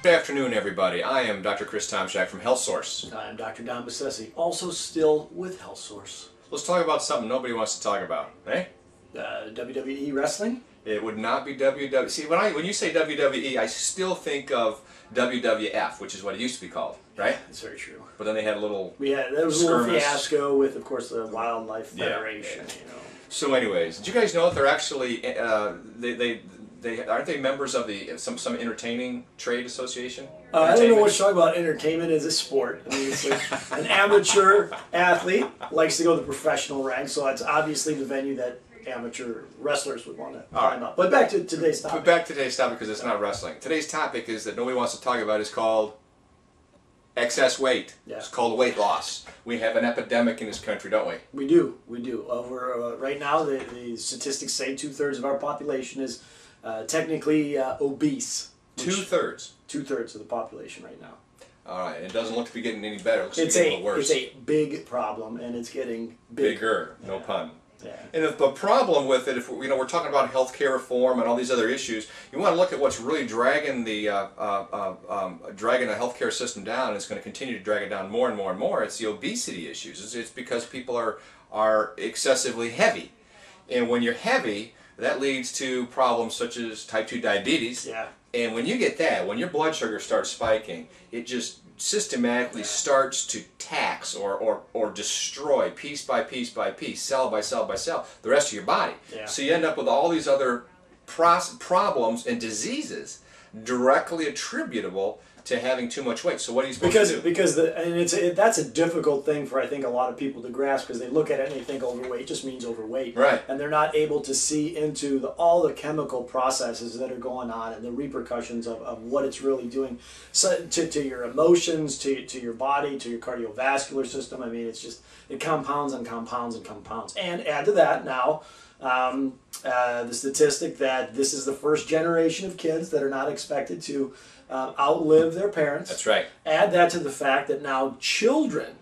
Good afternoon, everybody. I am Dr. Chris Tomczak from Health Source. I'm Dr. Don Bassesi, also still with Health Source. Let's talk about something nobody wants to talk about, eh? WWE wrestling? It would not be WWE. See, when you say WWE, I still think of WWF, which is what it used to be called, right? That's very true. But then they had a little there was a little fiasco with, of course, the Wildlife Federation. Yeah. You know. So, anyways, did you guys know that they're actually they aren't they members of the some entertaining trade association? I don't know what you're talking about. Entertainment is a sport. I mean, it's like an amateur athlete likes to go to the professional ranks, so it's obviously the venue that amateur wrestlers would want to climb up. But back to today's topic. But back to today's topic, because it's not wrestling. Today's topic is that nobody wants to talk about is called excess weight. Yeah. It's called weight loss. We have an epidemic in this country, don't we? We do. We do. Right now, the statistics say 2/3 of our population is technically obese. Two-thirds. 2/3 of the population right now. All right. It doesn't look to be getting any better. It looks to be getting a little worse. It's a big problem, and it's getting bigger. No pun. Yeah. And the problem with it, if we're talking about healthcare reform and all these other issues, you want to look at what's really dragging the healthcare system down, and it's going to continue to drag it down more and more and more. It's the obesity issues. It's because people are excessively heavy, and when you're heavy, that leads to problems such as type 2 diabetes. Yeah. And when you get that, when your blood sugar starts spiking, it just systematically starts to tax or destroy piece by piece by piece, cell by cell by cell, the rest of your body. Yeah. So you end up with all these other problems and diseases directly attributable to having too much weight. So what are you supposed to do? Because that's a difficult thing for, I think, a lot of people to grasp, because they look at it and they think overweight just means overweight. Right. And they're not able to see into all the chemical processes that are going on and the repercussions of what it's really doing to your emotions, to your body, to your cardiovascular system. I mean, it compounds and compounds and compounds. And add to that now the statistic that this is the first generation of kids that are not expected to outlive their parents. That's right. Add that to the fact that now children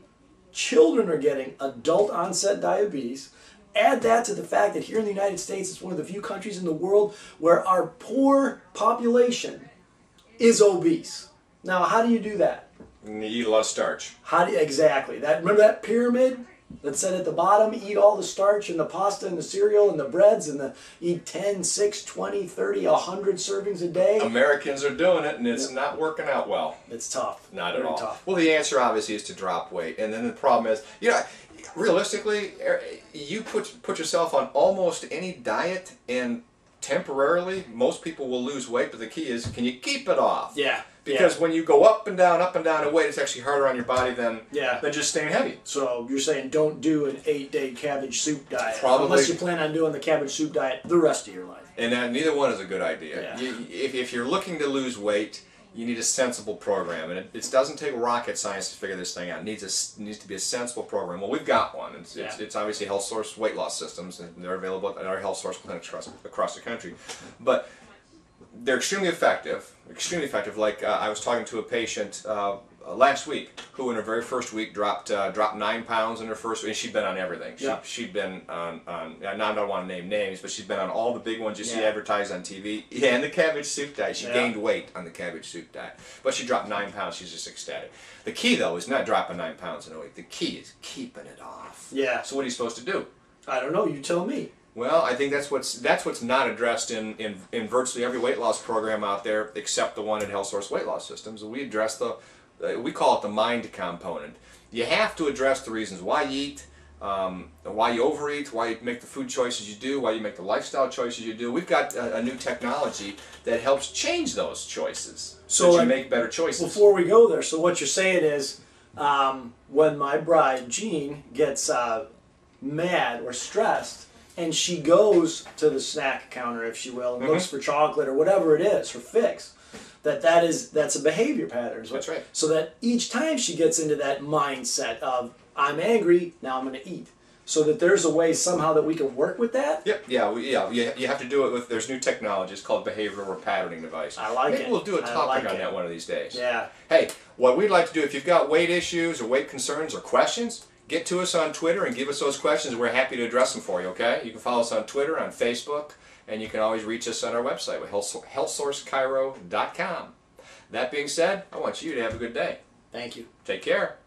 are getting adult onset diabetes. Add that to the fact that here in the United States, it's one of the few countries in the world where our poor population is obese. Now, how do you do that? You eat a lot of starch. Exactly. Remember that pyramid that said at the bottom, eat all the starch and the pasta and the cereal and the breads and eat 10, 6, 20, 30, 100 servings a day? Americans are doing it, and it's not working out well. It's tough. Not at all. Tough. Well, the answer obviously is to drop weight, and then the problem is, realistically, you put yourself on almost any diet, and temporarily, most people will lose weight. But the key is, can you keep it off? Yeah. Because when you go up and down in weight, it's actually harder on your body than just staying heavy. So you're saying don't do an 8-day cabbage soup diet. Probably. Unless you plan on doing the cabbage soup diet the rest of your life. And neither one is a good idea. Yeah. If you're looking to lose weight, you need a sensible program. And it doesn't take rocket science to figure this thing out. It needs to be a sensible program. Well, we've got one. It's obviously Health Source weight loss systems, and they're available at our Health Source clinics across the country. But they're extremely effective. Like I was talking to a patient last week who, in her very first week, dropped 9 pounds in her first week. And she'd been on everything. She'd been on now I don't want to name names, but she's been on all the big ones you see advertised on TV. Yeah, and the cabbage soup diet. She gained weight on the cabbage soup diet, but she dropped 9 pounds. She's just ecstatic. The key, though, is not dropping 9 pounds in a week. The key is keeping it off. Yeah. So what are you supposed to do? I don't know. You tell me. Well, I think that's what's not addressed in virtually every weight loss program out there, except the one at Health Source Weight Loss Systems. We address we call it the mind component. You have to address the reasons why you eat, why you overeat, why you make the food choices you do, why you make the lifestyle choices you do. We've got a new technology that helps change those choices so that you make better choices. Before we go there, so what you're saying is, when my bride, Jean, gets mad or stressed, and she goes to the snack counter, if she will, and looks for chocolate or whatever it is, her fix, that's a behavior pattern. That's right. So that each time she gets into that mindset of, I'm angry, now I'm going to eat. So that there's a way somehow that we can work with that? Yep. You have to do it with, there's new technology. It's called behavioral repatterning device. I like it. Maybe we'll do a topic on that one of these days. Yeah. Hey, what we'd like to do, if you've got weight issues or weight concerns or questions, get to us on Twitter and give us those questions. We're happy to address them for you, okay? You can follow us on Twitter, on Facebook, and you can always reach us on our website with healthsourcechiro.com. That being said, I want you to have a good day. Thank you. Take care.